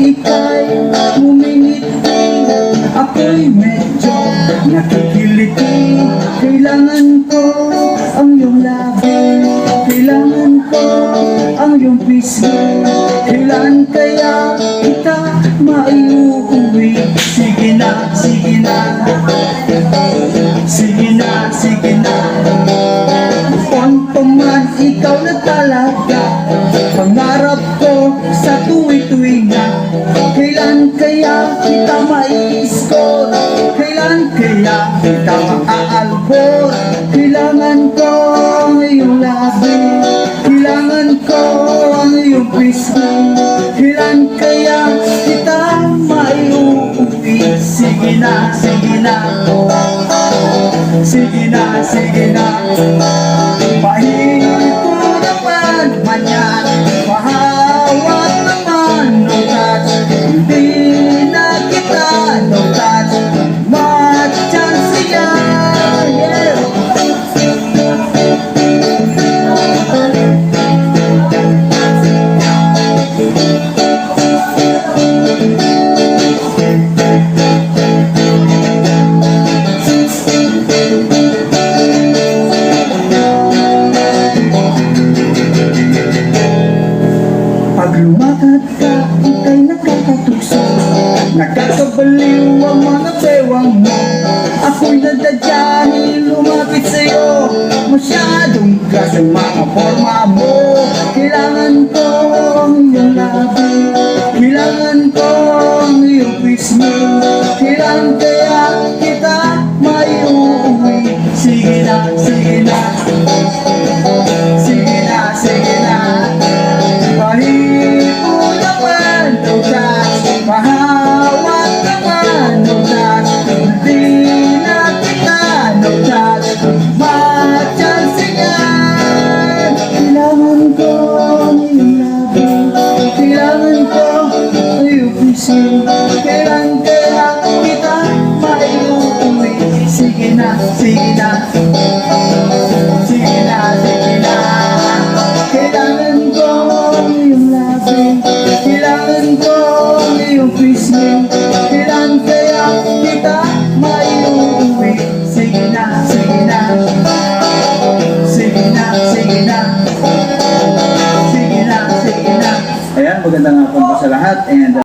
ika'y ngumingiti, ako'y medyo nakikiliti. Kailangan ko ang iyong labi, kailangan ko ang iyong pisngi. Kailan kaya kita maiuwi? Sige na, sige na, sige na, sige na. Kung man ikaw na talaga, pangarap ko sa tuwi-tuwinga. Kailan kaya kita maiiskot? Kailan kaya kita maaalbor? Kailangan ko ang iyong labi, kailangan ko ang iyong pisngi. Kailan kaya kita maiuwi? Sige na, sige na, sige na, sige na. Pahingi ko naman manyan, pahawak naman no touch. Hindi na kita no touch, matchance siya, yeah. Pag lumakad ka, ika'y nakakatukso, nakakabaliw ang mga bewang mo. Ako'y nadadyanin lumapit sa'yo, masyadong klaseng mga forma.